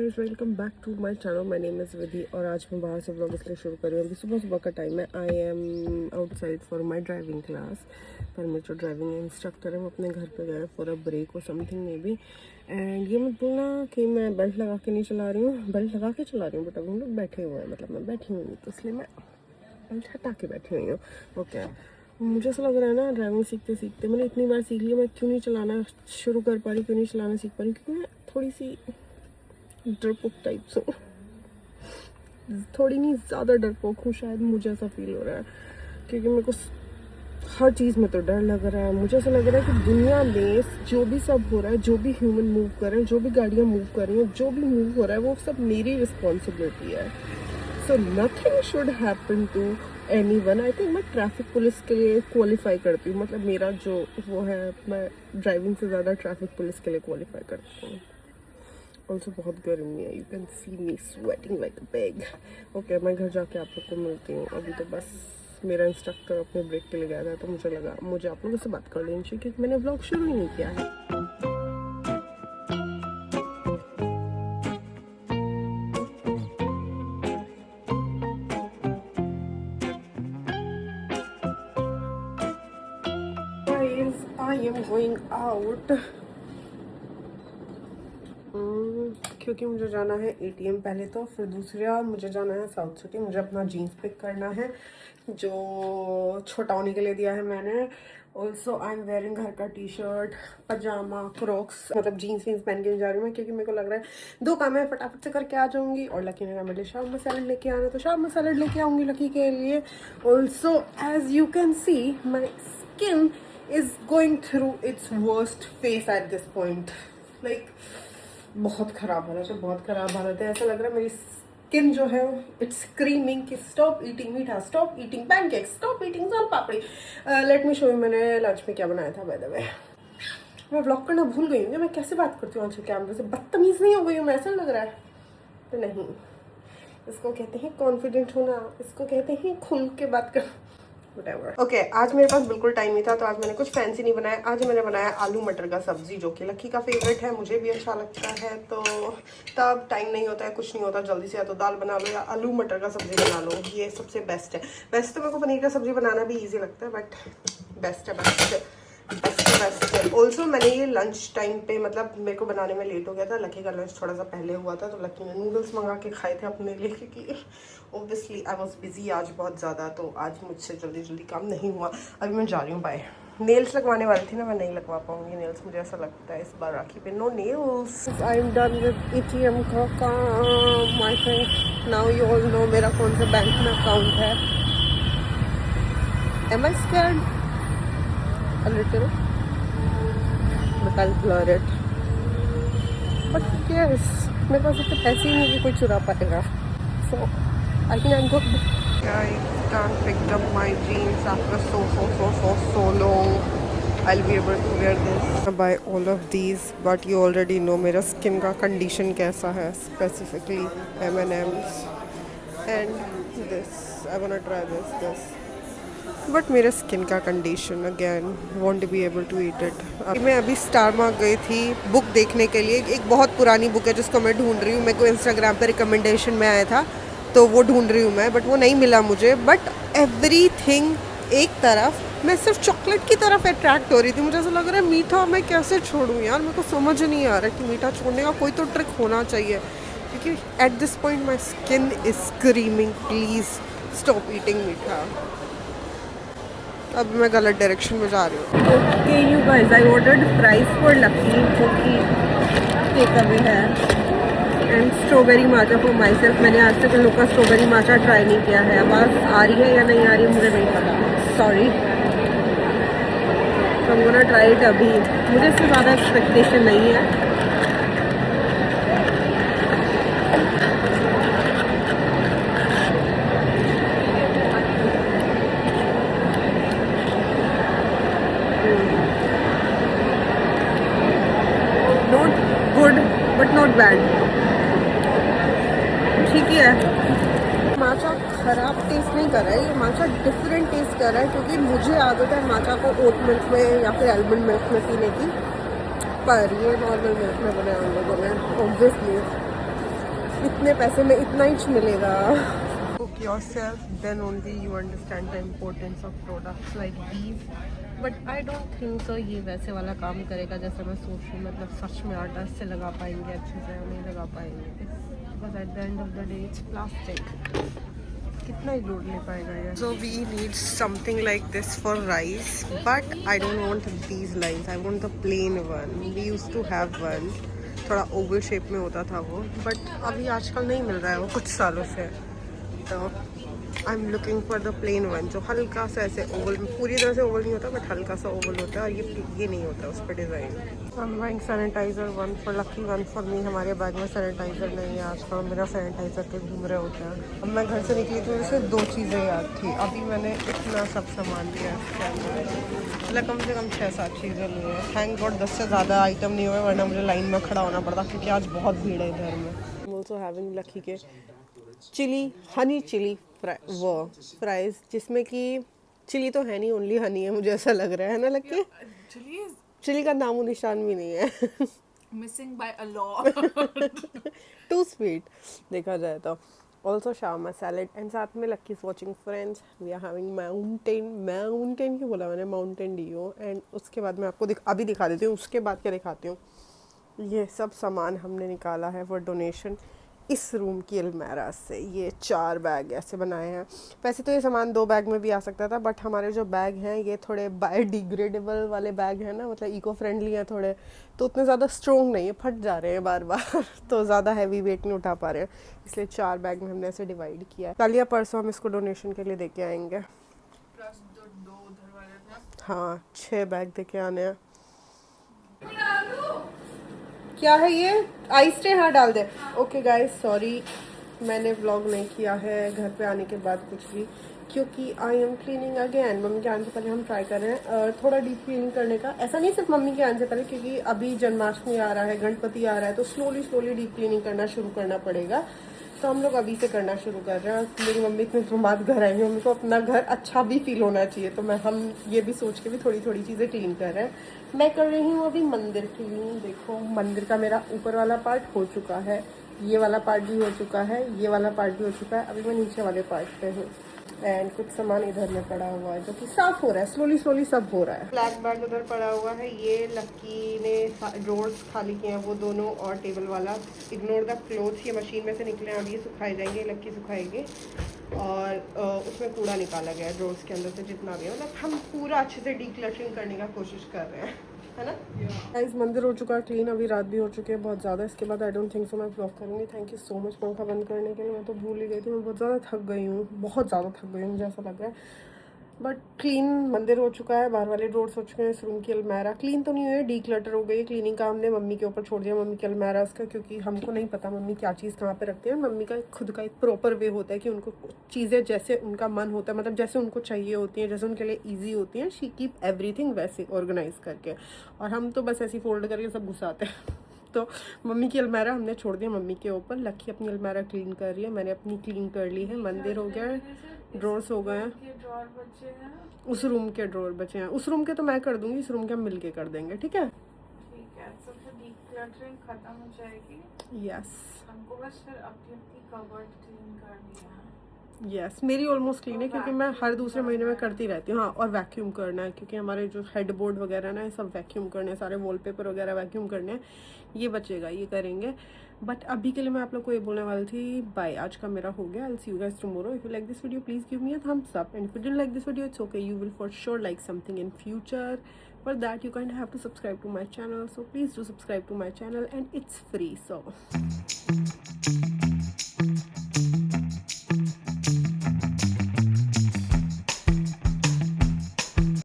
Guys, welcome back to my channel. My name is Vidhi और आज मैं बाहर से व्लॉग इसलिए शुरू कर रही हूँ। अभी सुबह सुबह का टाइम है। I am outside for my driving class. पर मेरे जो ड्राइविंग इंस्ट्रक्टर है वो अपने घर पे गए फॉर अ ब्रेक और समथिंग में भी। एंड ये मत बोलना कि मैं बेल्ट लगा के नहीं चला रही हूँ, बेल्ट लगा के चला रही हूँ, बट अब हम लोग बैठे हुए हैं, मतलब मैं बैठी हुई हूँ, तो इसलिए मैं बेल्ट हटा के बैठी हुई हूँ। ओके, मुझे ऐसा लग रहा है ना, ड्राइविंग सीखते सीखते मैंने इतनी बार सीख लिया, मैं क्यों नहीं चलाना शुरू कर पा रही, क्यों नहीं चलाना सीख पा रही, क्योंकि मैं थोड़ी सी डरपोक टाइप से, थोड़ी नहीं ज़्यादा डरपोक हूँ शायद, मुझे ऐसा फील हो रहा है। क्योंकि मेरे को हर चीज़ में तो डर लग रहा है। मुझे ऐसा लग रहा है कि दुनिया में जो भी सब हो रहा है, जो भी ह्यूमन मूव कर रहे हैं, जो भी गाड़ियाँ मूव कर रही हैं, जो भी मूव हो रहा है, वो सब मेरी रिस्पॉन्सिबिलिटी है। So nothing should happen to anyone. I think मैं ट्रैफिक पुलिस के लिए क्वालिफाई करती हूँ, मतलब मेरा जो वो है, मैं ड्राइविंग से ज़्यादा ट्रैफिक पुलिस के लिए क्वालिफाई करती हूँ। ऑल्सो बहुत गर्मी है, you can C me sweating like a pig. Okay, मैं घर जाके आप लोग को मिलती हूँ। अभी तो बस मेरा इंस्ट्रक्टर अपने ब्रेक के लिए गया था, तो मुझे लगा मुझे आप लोगों से बात कर लेनी चाहिए क्योंकि मैंने व्लॉग शुरू ही नहीं किया है। I am going out क्योंकि मुझे जाना है एटीएम पहले तो, फिर दूसरा मुझे जाना है साउथ सिटी। मुझे अपना जीन्स पिक करना है जो छोटा होने के लिए दिया है मैंने। ऑल्सो आई एम वेयरिंग घर का टी शर्ट, पजामा, क्रॉक्स, मतलब जीन्स वीन्स पहन के जा रही हूँ मैं, क्योंकि मेरे को लग रहा है 2 काम है फटाफट से करके आ जाऊँगी। और लकी ने कहा मेरे लिए शाम में सैलड लेके आना, तो शाम में सैलड लेके आऊँगी लकी के लिए। Also as you can see my skin is going through its worst phase at this point. Like बहुत ख़राब हालत है, बहुत ख़राब हालत है। ऐसा लग रहा है मेरी स्किन जो है इट्स स्क्रीमिंग कि स्टॉप ईटिंग मीठा, stop eating pancake, stop eating soan papdi. Let me show you मैंने लंच में क्या बनाया था। बाय द वे, मैं व्लॉग करना भूल गई हूँ। मैं कैसे बात करती हूँ आजकल कैमरे से, बदतमीज़ नहीं हो गई हूँ मैं, ऐसा लग रहा है तो नहीं। इसको कहते हैं कॉन्फिडेंट होना, इसको कहते हैं खुल के बात करना। ओके, आज मेरे पास बिल्कुल टाइम नहीं था, तो आज मैंने कुछ फैंसी नहीं बनाया। आज मैंने बनाया आलू मटर का सब्जी, जो कि लकी का फेवरेट है, मुझे भी अच्छा लगता है। तो तब टाइम नहीं होता है, कुछ नहीं होता, जल्दी से या तो दाल बना लो या आलू मटर का सब्जी बना लो, ये सबसे बेस्ट है। वैसे तो मेरे को पनीर का सब्जी बनाना भी ईजी लगता है, बट बेस्ट है, बेस्ट। ऑल्सो मैंने ये लंच टाइम पे, मतलब मेरे को बनाने में लेट हो गया था, लकी का लंच थोड़ा सा पहले हुआ था, तो लकी ने नूडल्स मंगा के खाए थे अपने लिए, क्योंकि ऑब्वियसली आई वॉज बिजी आज बहुत ज़्यादा, तो आज मुझसे जल्दी काम नहीं हुआ। अभी मैं जा रही हूँ बाय। नेल्स लगवाने वाली थी ना, मैं नहीं लगवा पाऊँगी नेल्स, मुझे ऐसा लगता है इस बार राखी पे no nails. I am done with ATM का काम। I think now you all know मेरा कौन सा बैंक में अकाउंट है। Am I scared a little, but I'll blur it. But yes, मेरे पास इतने पैसे ही नहीं कि कोई चुरा पाएगा, so I think I'm good. I can't pick up my jeans after so long. I'll be able to wear this. I buy all of these, but you already know मेरा skin का condition कैसा है, specifically M&M's and this. I wanna try this. But मेरा skin का condition again won't be able to eat it. मैं अभी स्टारमार्क गई थी बुक देखने के लिए, एक बहुत पुरानी बुक है जिसको मैं ढूंढ रही हूँ। मेरे को इंस्टाग्राम पे रिकमेंडेशन में आया था, तो वो ढूंढ रही हूँ मैं, बट वो नहीं मिला मुझे। बट एवरीथिंग एक तरफ, मैं सिर्फ चॉकलेट की तरफ अट्रैक्ट हो रही थी। मुझे ऐसा लग रहा है मीठा मैं कैसे छोड़ूँ यार, मेरे को समझ नहीं आ रहा कि मीठा छोड़ने का कोई तो ट्रिक होना चाहिए, क्योंकि at this point my skin is screaming please stop eating मीठा। अब मैं गलत डायरेक्शन में जा रही हूँ। Okay you guys, I ordered fries for lucky, जो कि टेक अवे है, and strawberry matcha for my self. मैंने आज तक इन लोग का स्ट्रॉबेरी माचा ट्राई नहीं किया है। आवाज़ आ रही है या नहीं आ रही है मुझे नहीं पता, सॉरी। तो I'm gonna try it अभी। मुझे इससे ज़्यादा एक्सपेक्टेशन नहीं है। Not good but not bad, ठीक ही है। माचा ख़राब टेस्ट नहीं कर रहा है, ये माचा डिफरेंट टेस्ट कर रहा है, क्योंकि मुझे आदत है माचा को ओट मिल्क में या फिर आलमंड मिल्क में पीने की, पर ये नॉर्मल मिल्क में बनाया उन लोगों ने ऑब्वियसली। इतने पैसे में इतना ही मिलेगा। Cook yourself, then only you understand the importance of products like these. But I don't think so ये वैसे वाला काम करेगा जैसे मैं सोच रही हूँ। मतलब सच में आटा से लगा पाएंगे अच्छे से, नहीं लगा पाएंगे, because at the end of the day it's plastic. कितना ही लोड ले पाएगा यार। So we need something like this for rice, but I don't want these lines. I want the plain one. We used to have one. थोड़ा Oval shape में होता था वो, but अभी आजकल नहीं मिल रहा है वो कुछ सालों से। तो I am looking for the plain one, जो हल्का सा ऐसे ओवल, पूरी तरह से ओवल नहीं होता बट हल्का सा ओवल होता है, और ये नहीं होता उस पर design. I am buying sanitiser, one for Lucky one for me. हमारे बैग में सैनिटाइज़र नहीं है आजकल, मेरा सैनिटाइज़र के घूम रहे होते हैं। अब मैं घर से निकली तो मुझे सिर्फ 2 चीज़ें याद थी, अभी मैंने इतना सब सामान लिया है, मतलब कम से कम 6-7 चीज़ें ली हैं। थैंक गॉड 10 से ज़्यादा आइटम नहीं हुए, वरना मुझे लाइन में खड़ा होना पड़ता, क्योंकि आज बहुत भीड़ है इधर में। I am also having lucky के चिली, हनी चिली फ्राइज, जिसमें कि चिली तो है नहीं, ओनली हनी है, मुझे ऐसा लग रहा है ना। लकी चिली का नामो निशान भी नहीं है। Missing by a lot. Too sweet देखा जाए तो। ऑल्सो शामा सैलेड, एंड साथ में Lucky watching Friends. We are having mountain क्यों बोला मैंने, माउंटेन डियो। एंड उसके बाद मैं आपको अभी दिखा देती हूँ, उसके बाद क्या दिखाती हूँ। ये सब सामान हमने निकाला है फॉर डोनेशन इस रूम की अलमारा से। ये 4 बैग ऐसे बनाए हैं। वैसे तो ये सामान 2 बैग में भी आ सकता था, बट हमारे जो बैग हैं ये थोड़े बायोडिग्रेडेबल वाले बैग हैं ना, मतलब इको फ्रेंडली हैं थोड़े, तो उतने ज़्यादा स्ट्रॉन्ग नहीं है, फट जा रहे हैं बार बार तो ज़्यादा हैवी वेट नहीं उठा पा रहे हैं, इसलिए 4 बैग में हमने ऐसे डिवाइड किया है। कल या परसों हम इसको डोनेशन के लिए देके आएंगे। प्लस जो 2 उधर वाले थे। हाँ 6 बैग देके आने हैं। क्या है ये, आइस ट्रे? हाँ डाल दे। ओके गाइस, सॉरी मैंने व्लॉग नहीं किया है घर पे आने के बाद कुछ भी, क्योंकि I am cleaning again. Mummy के आने से पहले हम ट्राई कर रहे हैं थोड़ा डीप क्लीनिंग करने का। ऐसा नहीं सिर्फ मम्मी के आने से पहले, क्योंकि अभी जन्माष्टमी आ रहा है, गणपति आ रहा है, तो स्लोली डीप क्लीनिंग करना शुरू करना पड़ेगा। तो हम लोग अभी से करना शुरू कर रहे हैं। मेरी मम्मी इतने दिनों घर आएंगे, मम्मी को अपना घर अच्छा भी फील होना चाहिए, तो हम ये भी सोच के भी थोड़ी चीज़ें क्लीन कर रहे हैं। मैं कर रही हूँ अभी मंदिर क्लीनिंग। देखो मंदिर का मेरा ऊपर वाला पार्ट हो चुका है, ये वाला पार्ट भी हो चुका है, ये वाला पार्ट भी हो चुका है। अभी मैं नीचे वाले पार्ट पे हूँ, एंड कुछ सामान इधर में पड़ा हुआ है जो कि साफ हो रहा है, स्लोली सब हो रहा है। ब्लैक बैग उधर पड़ा हुआ है, ये लक्की ने ड्रॉर्स खाली किए हैं वो दोनों, और टेबल वाला। इग्नोर द क्लोथ्स, ये मशीन में से निकले हैं, अभी ये सुखाए जाएंगे, लक्की सुखाएंगे। और उसमें कूड़ा निकाला गया है ड्रॉर्स के अंदर से जितना भी है, मतलब हम पूरा अच्छे से डीक्लटरिंग करने का कोशिश कर रहे हैं, है ना। गाइस मंदिर हो चुका है क्लीन, अभी रात भी हो चुकी है बहुत ज़्यादा। इसके बाद आई डोंट थिंक सो मैं ब्लॉग करूँगी। थैंक यू सो मच पंखा बंद करने के लिए, मैं तो भूल ही गई थी। मैं बहुत ज़्यादा थक गई हूँ, बहुत ज़्यादा थक गई हूँ, मुझे ऐसा लग रहा है। बट क्लीन मंदिर हो चुका है, बाहर वाले ड्रॉर्स हो चुके हैं, इस रूम की अलमारा क्लीन तो नहीं हुई है, डीक्लटर हो गई है। क्लीनिंग का हमने मम्मी के ऊपर छोड़ दिया, मम्मी की अलमारा उसका, क्योंकि हमको नहीं पता मम्मी क्या चीज़ कहाँ पे रखती है। मम्मी का खुद का एक प्रॉपर वे होता है कि उनको चीज़ें जैसे उनका मन होता है, मतलब जैसे उनको चाहिए होती हैं, जैसे उनके लिए ईजी होती हैं, शी कीप एवरीथिंग वैसे ऑर्गेनाइज करके, और हम तो बस ऐसे फोल्ड करके सब घुसाते हैं। तो मम्मी की अलमारा हमने छोड़ दिया मम्मी के ऊपर। लक्की अपनी अलमारा क्लीन कर रही है, मैंने अपनी क्लीन कर ली है। मंदिर हो गया है, ड्रॉर्स हो गए हैं, उस रूम के ड्रॉर बचे हैं। उस रूम के तो मैं कर दूंगी, इस रूम के हम मिलके कर देंगे, ठीक है। ठीक है, तो फिर डीक्लटरिंग खत्म हो जाएगी। यस हमको बस फिर अपनी कबर्ड क्लीन करनी है। यस मेरी ऑलमोस्ट क्लीन है, क्योंकि मैं हर दूसरे महीने में करती रहती हूँ। हाँ, और वैक्यूम करना है, क्योंकि हमारे जो हेडबोर्ड वगैरह ना, ये सब वैक्यूम करने हैं, सारे वॉलपेपर वगैरह वैक्यूम करने हैं, ये बचेगा, ये करेंगे। बट अभी के लिए मैं आप लोग को ये बोलने वाली थी, बाय, आज का मेरा हो गया। I will see you guys tomorrow. If you like this video please give me a thumbs up, and if you didn't like this video it's okay, you will for sure like something in future. For that you kind of have to subscribe to my channel, so please do subscribe to my channel, and it's free, so